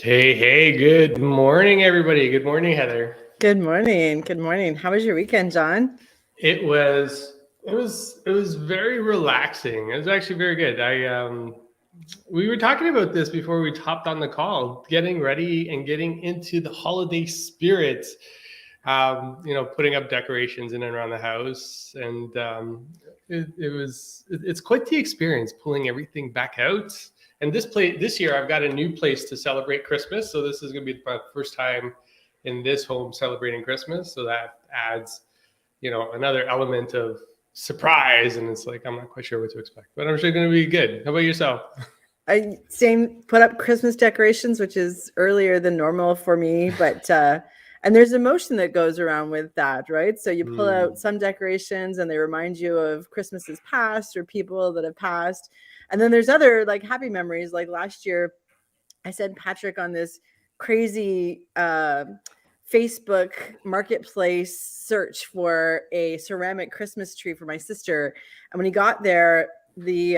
Hey, good morning, everybody. Good morning, Heather. Good morning. Good morning. How was your weekend, John? It was very relaxing. It was actually very good. We were talking about this before we hopped on the call, getting ready and getting into the holiday spirit. Putting up decorations in and around the house, and it's quite the experience pulling everything back out. And this year, I've got a new place to celebrate Christmas, so this is going to be my first time in this home celebrating Christmas. So that adds, another element of surprise, and it's like I'm not quite sure what to expect, but I'm sure going to be good. How about yourself? I same put up Christmas decorations, which is earlier than normal for me, but and there's emotion that goes around with that, right? So you pull out some decorations and they remind you of Christmases past or people that have passed. And then there's other like happy memories. Like last year, I sent Patrick on this crazy Facebook marketplace search for a ceramic Christmas tree for my sister. And when he got there, the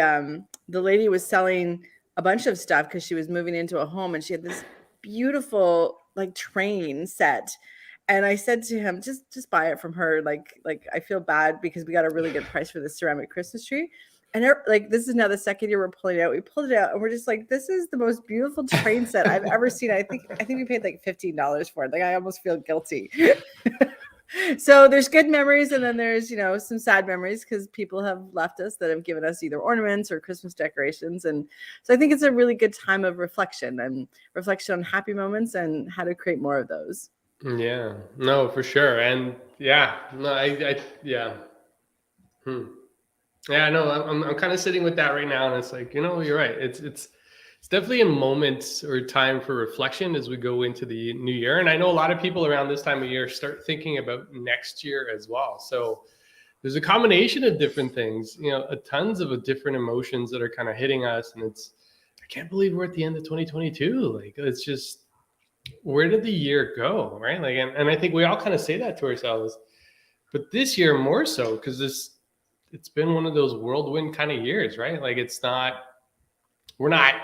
lady was selling a bunch of stuff because she was moving into a home, and she had this beautiful like train set. And I said to him, just buy it from her. Like I feel bad because we got a really good price for this ceramic Christmas tree. And like this is now the second year we're pulling it out. We pulled it out and we're just like, this is the most beautiful train set I've ever seen. I think we paid like $15 for it. Like I almost feel guilty. So there's good memories, and then there's some sad memories because people have left us that have given us either ornaments or Christmas decorations. And so I think it's a really good time of reflection on happy moments and how to create more of those. Yeah, no, for sure, and yeah, no, yeah. Hmm. Yeah, no, I'm kind of sitting with that right now, and it's like, you're right. It's definitely a moment or time for reflection as we go into the new year. And I know a lot of people around this time of year start thinking about next year as well. So there's a combination of different things, tons of different emotions that are kind of hitting us, and I can't believe we're at the end of 2022. Like, it's just, where did the year go, right? Like, and I think we all kind of say that to ourselves, but this year more so because it's been one of those whirlwind kind of years, right? Like, we're not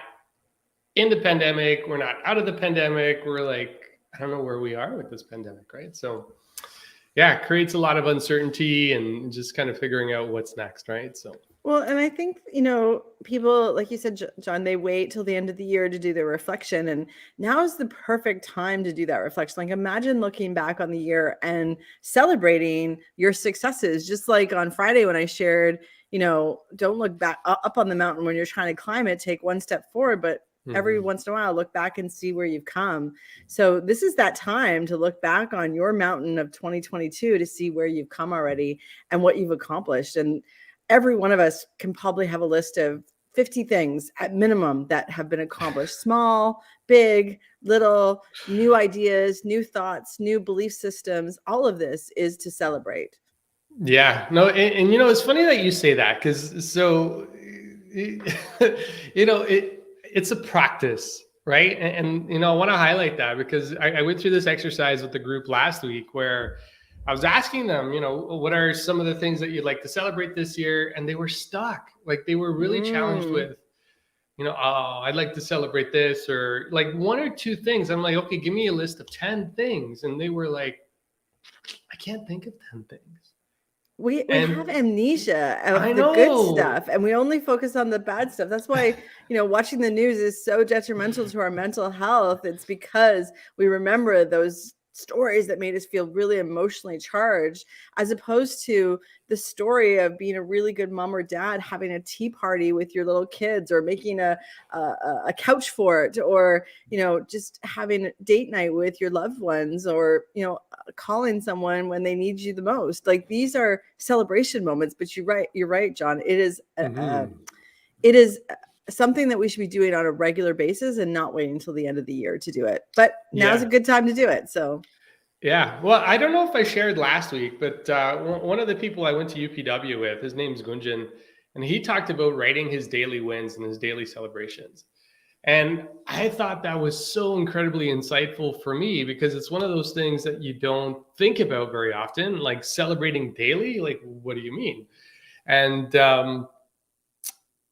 in the pandemic, we're not out of the pandemic, we're like, I don't know where we are with this pandemic, right? So yeah, it creates a lot of uncertainty and just kind of figuring out what's next, right? So Well, and I think, people, like you said, John, they wait till the end of the year to do their reflection. And now is the perfect time to do that reflection. Like, imagine looking back on the year and celebrating your successes. Just like on Friday when I shared, don't look back up on the mountain when you're trying to climb it, take one step forward, but every once in a while look back and see where you've come. So this is that time to look back on your mountain of 2022 to see where you've come already and what you've accomplished. And every one of us can probably have a list of 50 things at minimum that have been accomplished, small, big, little, new ideas, new thoughts, new belief systems. All of this is to celebrate. yeah, no, and it's funny that you say that because it's a practice, right? And I want to highlight that because I went through this exercise with the group last week where I was asking them, what are some of the things that you'd like to celebrate this year, and they were stuck. Like, they were really challenged Mm. with, oh, I'd like to celebrate this, or like one or two things. I'm like, okay, give me a list of 10 things, and they were like, I can't think of 10 things. We have And amnesia I of the good know. stuff, and we only focus on the bad stuff. That's why, watching the news is so detrimental to our mental health. It's because we remember those stories that made us feel really emotionally charged, as opposed to the story of being a really good mom or dad, having a tea party with your little kids, or making a couch fort, or just having date night with your loved ones, or calling someone when they need you the most. Like, these are celebration moments. But you're right, John. Mhm. It is something that we should be doing on a regular basis and not waiting until the end of the year to do it. But now's a Yeah. good time to do it. So Yeah. Well, I don't know if I shared last week, but one of the people I went to UPW with, his name's Gunjan, and he talked about writing his daily wins and his daily celebrations. And I thought that was so incredibly insightful for me because it's one of those things that you don't think about very often, like celebrating daily. Like, what do you mean? And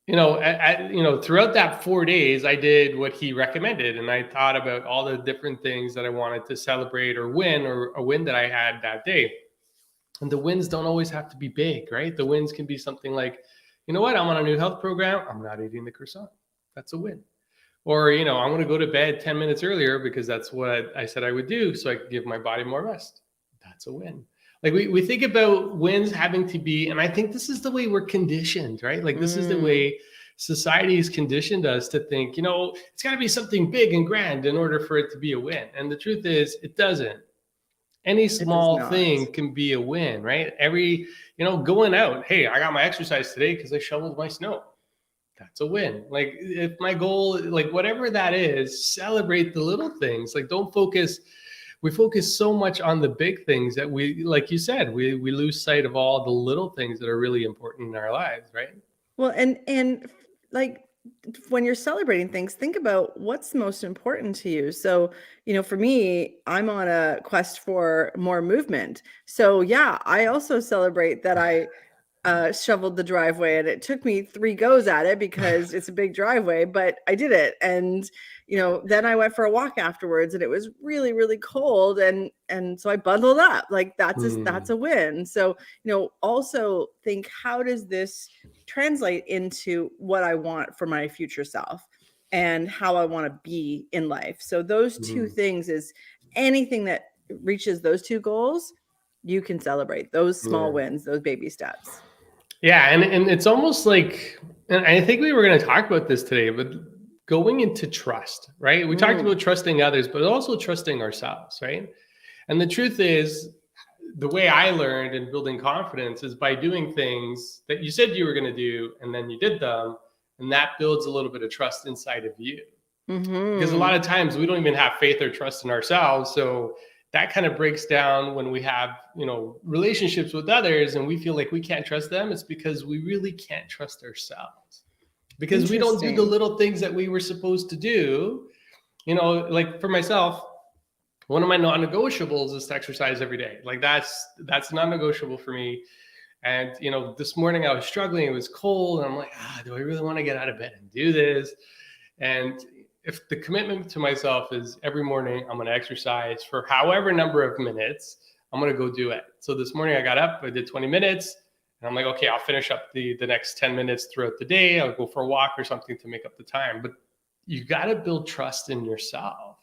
throughout that 4 days, I did what he recommended, and I thought about all the different things that I wanted to celebrate or win, or a win that I had that day. And the wins don't always have to be big, right? The wins can be something like, you know what, I'm on a new health program. I'm not eating the croissant. That's a win. Or, I'm going to go to bed 10 minutes earlier because that's what I said I would do so I could give my body more rest. That's a win. Like we think about wins having to be, and I think this is the way we're conditioned, right? Like this is the way society has conditioned us to think, it's got to be something big and grand in order for it to be a win. And the truth is, it doesn't. Any It does small not. thing can be a win, right? Going out, hey, I got my exercise today because I shoveled my snow. That's a win. Like if my goal, like whatever that is, celebrate the little things. Like we focus so much on the big things that we, like you said, we lose sight of all the little things that are really important in our lives, right? Well, and like when you're celebrating things, think about what's most important to you. So, for me, I'm on a quest for more movement. So, yeah, I also celebrate that I shoveled the driveway, and it took me 3 goes at it because it's a big driveway, but I did it. And then I went for a walk afterwards, and it was really, really cold, and so I bundled up. Like that's a win. So also think, how does this translate into what I want for my future self and how I want to be in life? So those two things is anything that reaches those 2 goals, you can celebrate those small wins, those baby steps. Yeah, and it's almost like, and I think we were going to talk about this today, but going into trust, right? We talked about trusting others, but also trusting ourselves, right? And the truth is, the way I learned in building confidence is by doing things that you said you were going to do, and then you did them, and that builds a little bit of trust inside of you. Because a lot of times we don't even have faith or trust in ourselves, so that kind of breaks down when we have, relationships with others and we feel like we can't trust them. It's because we really can't trust ourselves because we don't do the little things that we were supposed to do. Like for myself, one of my non-negotiables is to exercise every day. Like that's non-negotiable for me. And, this morning I was struggling. It was cold. And I'm like, do I really want to get out of bed and do this? And if the commitment to myself is every morning I'm going to exercise for however number of minutes, I'm going to go do it. So this morning I got up, I did 20 minutes, and I'm like, okay, I'll finish up the next 10 minutes throughout the day. I'll go for a walk or something to make up the time. But you got to build trust in yourself,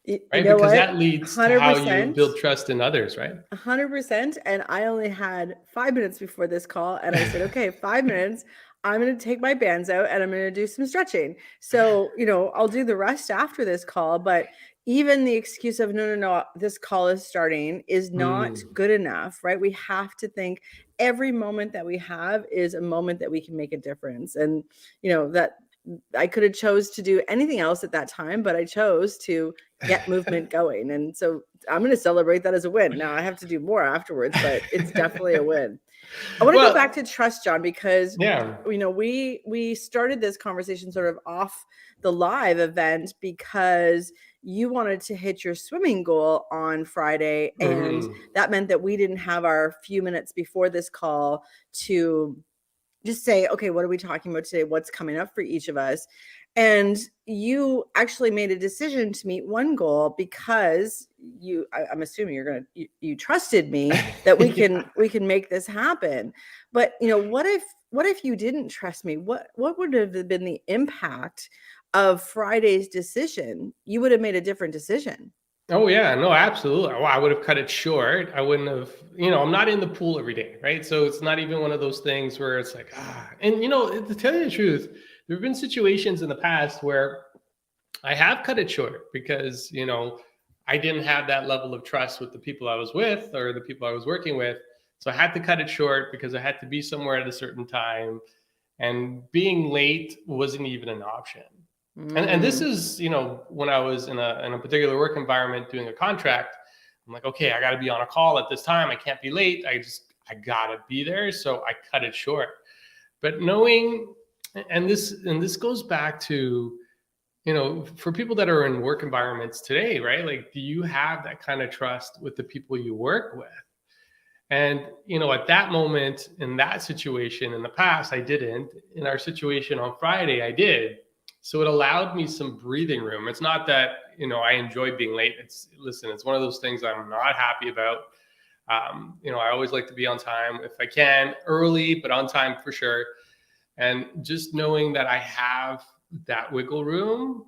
right? Because that leads 100%. To how you build trust in others, right? 100%. And I only had 5 minutes before this call, and I said, okay, 5 minutes. I'm going to take my bands out and I'm going to do some stretching. So, I'll do the rest after this call, but even the excuse of no, this call is starting is not good enough, right? We have to think every moment that we have is a moment that we can make a difference. And, that I could have chose to do anything else at that time, but I chose to get movement going. And so I'm going to celebrate that as a win. Now I have to do more afterwards, but it's definitely a win. I want to go back to trust, John, because we started this conversation sort of off the live event because you wanted to hit your swimming goal on Friday, and that meant that we didn't have our few minutes before this call to just say, okay, what are we talking about today? What's coming up for each of us? And you actually made a decision to meet one goal because I'm assuming you trusted me that we can make this happen. But what if you didn't trust me? What would have been the impact of Friday's decision? You would have made a different decision. Oh yeah, no, absolutely. Well, I would have cut it short. I wouldn't have, I'm not in the pool every day, right? So it's not even one of those things where it's like, and to tell you the truth, there have been situations in the past where I have cut it short because, I didn't have that level of trust with the people I was with or the people I was working with. So I had to cut it short because I had to be somewhere at a certain time, and being late wasn't even an option. And this is, when I was in a particular work environment doing a contract, I'm like, okay, I got to be on a call at this time. I can't be late. I got to be there. So I cut it short. But knowing, and this goes back to, for people that are in work environments today, right? Like, do you have that kind of trust with the people you work with? And, at that moment, in that situation in the past, I didn't. In our situation on Friday, I did. So it allowed me some breathing room. It's not that, I enjoy being late. It's one of those things I'm not happy about. I always like to be on time if I can, early, but on time for sure. And just knowing that I have that wiggle room,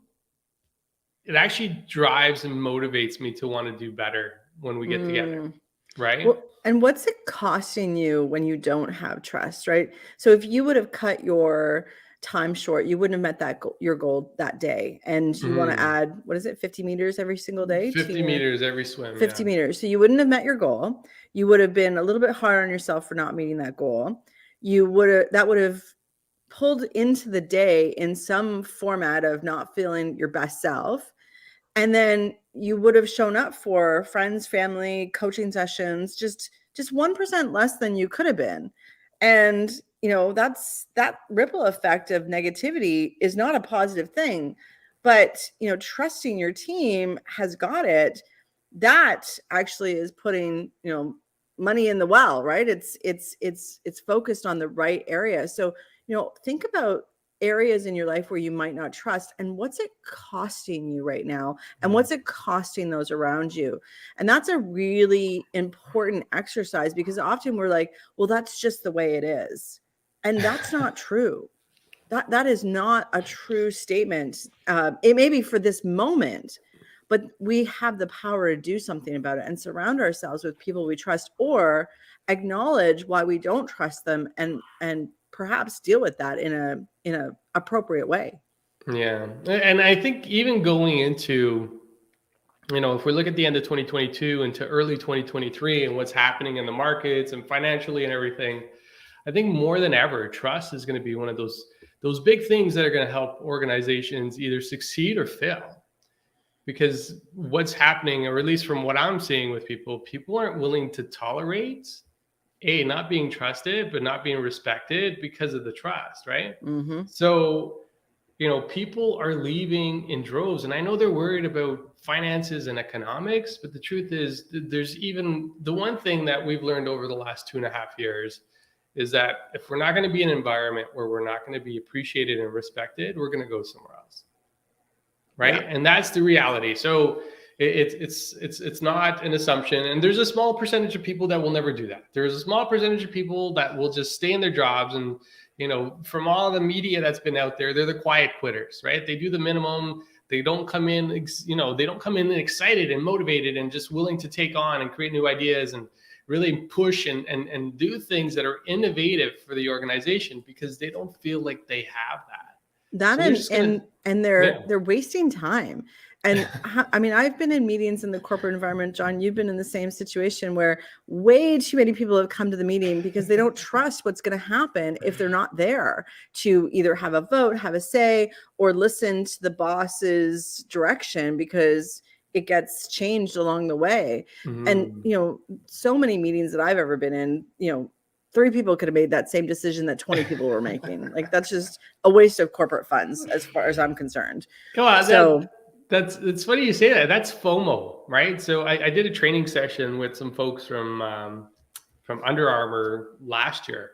it actually drives and motivates me to want to do better when we get together. Mm. Right. Well, and what's it costing you when you don't have trust, right? So if you would have cut your time short, you wouldn't have met your goal that day, and you want to Mhm. add, what is it, 50 meters every single day to 50 your meters every swim. 50 Yeah. meters. So you wouldn't have met your goal. You would have been a little bit hard on yourself for not meeting that goal. That would have pulled into the day in some format of not feeling your best self. And then you would have shown up for friends, family, coaching sessions, just 1% less than you could have been. And that's that ripple effect of negativity is not a positive thing. But trusting your team has got it. That actually is putting money in the well, right? It's focused on the right area. So think about areas in your life where you might not trust, and what's it costing you right now, and what's it costing those around you. And that's a really important exercise, because often we're like, well, that's just the way it is, and that's not true. That is not a true statement. It may be for this moment, but we have the power to do something about it and surround ourselves with people we trust, or acknowledge why we don't trust them, and perhaps deal with that in a appropriate way. Yeah. And I think even going into, if we look at the end of 2022 into early 2023 and what's happening in the markets and financially and everything, I think more than ever, trust is going to be one of those big things that are going to help organizations either succeed or fail. Because what's happening, or at least from what I'm seeing with people aren't willing to tolerate not being trusted, but not being respected because of the trust, right? Mm-hmm. So, people are leaving in droves, and I know they're worried about finances and economics, but the truth is, there's even the one thing that we've learned over the last 2.5 years is that if we're not going to be in an environment where we're not going to be appreciated and respected, we're going to go somewhere else. Right. Yeah. And that's the reality. So it's not an assumption. And there's a small percentage of people that will never do that. There's a small percentage of people that will just stay in their jobs. And, from all the media that's been out there, they're the quiet quitters, right? They do the minimum. They don't come in, they don't come in excited and motivated and just willing to take on and create new ideas and really push and do things that are innovative for the organization, because they don't feel like they have that. So they're just gonna, and they're wasting time. And I mean, I've been in meetings in the corporate environment, John, you've been in the same situation, where way too many people have come to the meeting because they don't trust what's going to happen if they're not there to either have a vote, have a say, or listen to the boss's direction, because it gets changed along the way. And so many meetings that I've ever been in, 3 people could have made that same decision that 20 people were making. Like, that's just a waste of corporate funds as far as I'm concerned. come on. So It's funny you say that. That's FOMO, right? So I did a training session with some folks from Under Armour last year.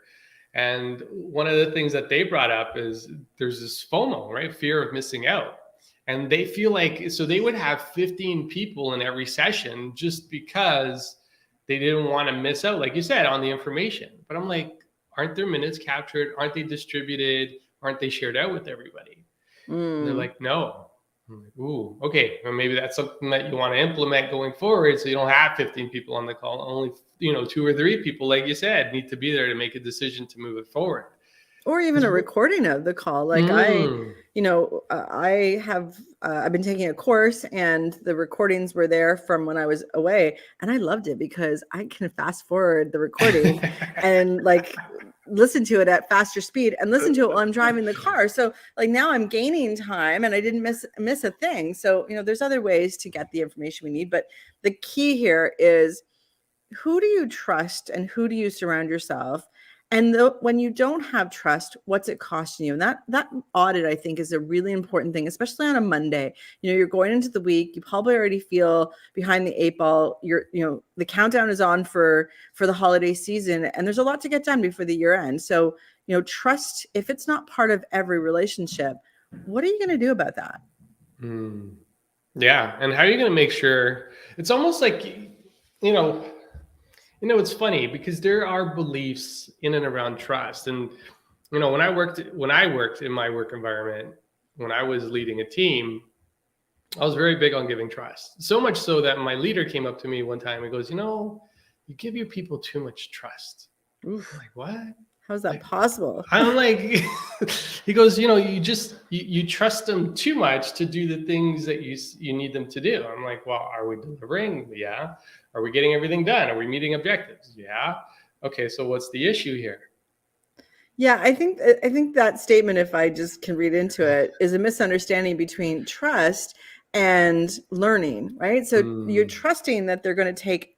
And one of the things that they brought up is there's this FOMO, right? Fear of missing out. And they feel like, so they would have 15 people in every session just because they didn't want to miss out, like you said, on the information. But I'm like, aren't their minutes captured? Aren't they distributed? Aren't they shared out with everybody? And they're like, no. I'm like, ooh, okay. Well, maybe that's something that you want to implement going forward, so you don't have 15 people on the call. Only 2 or 3 people, like you said, need to be there to make a decision to move it forward. Or even a recording of the call. Like I've been taking a course, and the recordings were there from when I was away, and I loved it because I can fast forward the recording and like listen to it at faster speed and listen to it while I'm driving the car. So like now I'm gaining time and I didn't miss a thing. So, there's other ways to get the information we need, but the key here is, who do you trust and who do you surround yourself? And when you don't have trust, what's it costing you? And that audit, I think, is a really important thing, especially on a Monday. You're going into the week, you probably already feel behind the eight ball. The countdown is on for the holiday season, and there's a lot to get done before the year end. So, trust, if it's not part of every relationship, what are you going to do about that? Yeah. And how are you going to make sure it's almost like, it's funny because there are beliefs in and around trust. And, when I worked in my work environment, when I was leading a team, I was very big on giving trust. So much so that my leader came up to me one time and goes, you give your people too much trust. Oof. I'm like, what? How's that possible? I'm like, he goes, you trust them too much to do the things that you need them to do. I'm like, well, are we delivering? Yeah. Are we getting everything done? Are we meeting objectives? Yeah. Okay. So what's the issue here? Yeah, I think that statement, if I just can read into it, is a misunderstanding between trust and learning, right? So you're trusting that they're going to take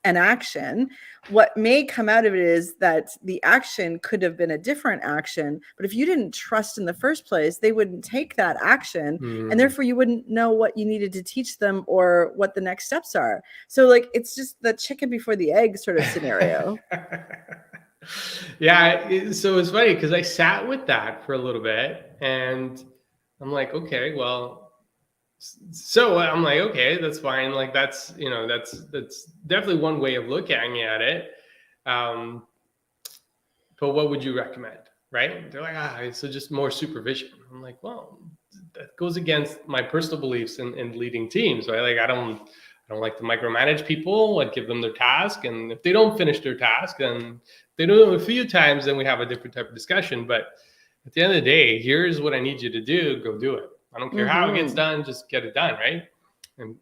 an action. What may come out of it is that the action could have been a different action, but if you didn't trust in the first place, they wouldn't take that action, and therefore you wouldn't know what you needed to teach them or what the next steps are. So it's just the chicken before the egg sort of scenario. Yeah, so it's funny because I sat with that for a little bit, and I'm like, okay, well, so I'm like, okay, that's fine. Like that's definitely one way of looking at it. But what would you recommend? Right? They're like, so just more supervision. I'm like, well, that goes against my personal beliefs in leading teams, right? Like I don't like to micromanage people. I'd give them their task, and if they don't finish their task, then they do it a few times, then we have a different type of discussion. But at the end of the day, here's what I need you to do. Go do it. I don't care how it gets done. Just get it done, right? And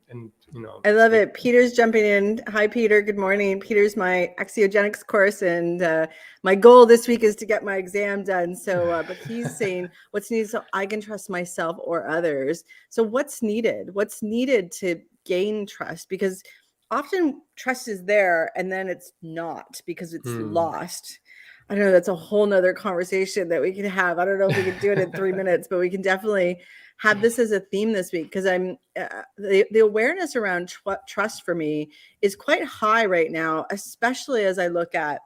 I love it. Peter's jumping in. Hi, Peter. Good morning. Peter's my Axiogenics course, and my goal this week is to get my exam done. So, but he's saying what's needed so I can trust myself or others. So, what's needed? What's needed to gain trust? Because often trust is there, and then it's not because it's lost. I don't know. That's a whole nother conversation that we can have. I don't know if we can do it in 3 minutes, but we can definitely have this as a theme this week because I'm the awareness around trust for me is quite high right now, especially as I look at,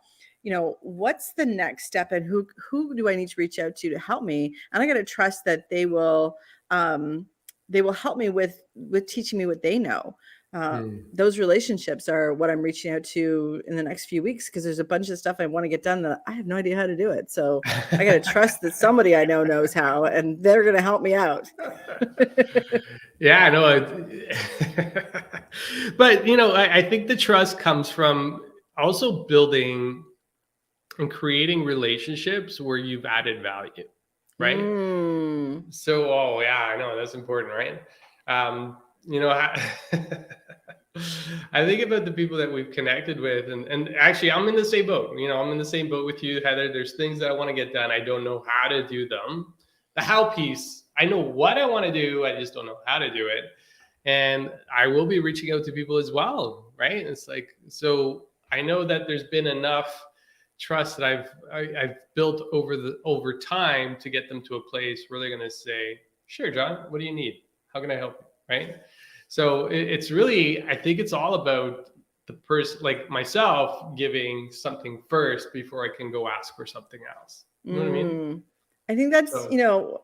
what's the next step and who do I need to reach out to help me? And I got to trust that they will help me with teaching me what they know. Those relationships are what I'm reaching out to in the next few weeks because there's a bunch of stuff I want to get done that I have no idea how to do it. So I got to trust that somebody I know knows how, and they're going to help me out. Yeah, I know. But, I think the trust comes from also building and creating relationships where you've added value, right? So, yeah, I know that's important, right? I think about the people that we've connected with, and actually I'm in the same boat. I'm in the same boat with you, Heather. There's things that I want to get done. I don't know how to do them. The how piece, I know what I want to do. I just don't know how to do it. And I will be reaching out to people as well, right? It's like, so I know that there's been enough trust that I've built over time to get them to a place where they're going to say, sure, John, what do you need? How can I help you? Right? So it's really, I think it's all about the person, like myself, giving something first before I can go ask for something else. You know what I mean? I think that's,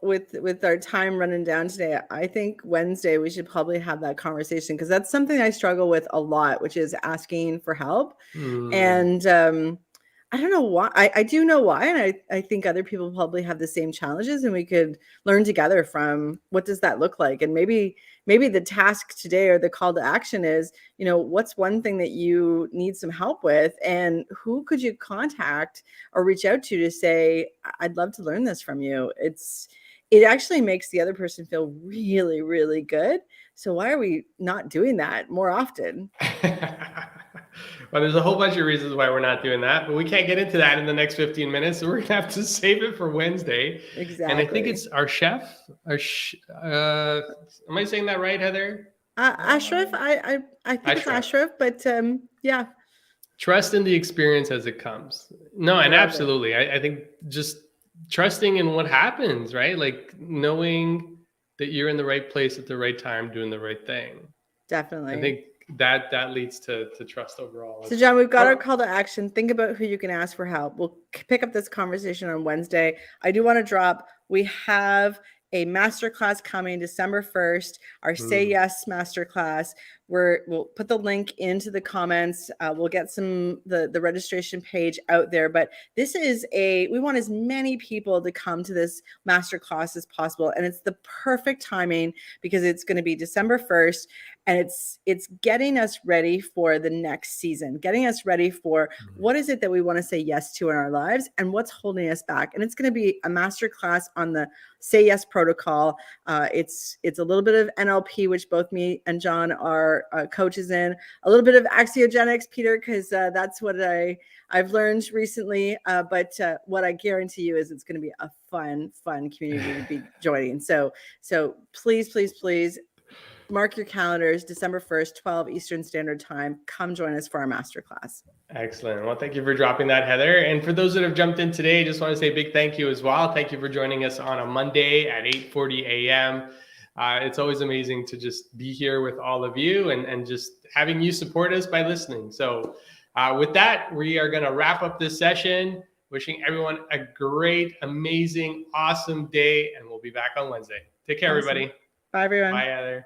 with our time running down today, I think Wednesday we should probably have that conversation because that's something I struggle with a lot, which is asking for help. And I don't know why. I do know why. And I think other people probably have the same challenges, and we could learn together from what does that look like. And maybe the task today or the call to action is, what's one thing that you need some help with, and who could you contact or reach out to say, I'd love to learn this from you. It actually makes the other person feel really, really good. So why are we not doing that more often? Well, there's a whole bunch of reasons why we're not doing that, but we can't get into that in the next 15 minutes. So we're going to have to save it for Wednesday. Exactly. And I think it's our chef. Am I saying that right, Heather? Ashraf. I think Ashraf. It's Ashraf, but yeah. trust in the experience as it comes. No, and Love it. absolutely. I think just trusting in what happens, right? Like knowing that you're in the right place at the right time, doing the right thing. I Definitely. think that leads to trust overall. So, John, we've got our Oh, call to action. Think about who you can ask for help. We'll pick up this conversation on Wednesday. I do want to drop, we have a masterclass coming December 1st, our Say Yes masterclass. We'll put the link into the comments. We'll get the registration page out there. But this is we want as many people to come to this masterclass as possible. And it's the perfect timing because it's going to be December 1st. And it's getting us ready for the next season, getting us ready for what is it that we want to say yes to in our lives and what's holding us back. And it's going to be a masterclass on the Say Yes protocol. It's a little bit of NLP, which both me and John are coaches in, a little bit of Axiogenics, Peter, because that's what I've learned recently. But what I guarantee you is it's going to be a fun community to be joining. So please mark your calendars, December 1st, 12 Eastern Standard Time. Come join us for our masterclass. excellent. Well, thank you for dropping that, Heather. And for those that have jumped in today, I just want to say a big thank you as well. Thank you for joining us on a Monday at 8:40 a.m. It's always amazing to just be here with all of you and just having you support us by listening. So with that, we are going to wrap up this session. Wishing everyone a great, amazing, awesome day. And we'll be back on Wednesday. Take care, everybody. Bye, everyone. Bye, Heather.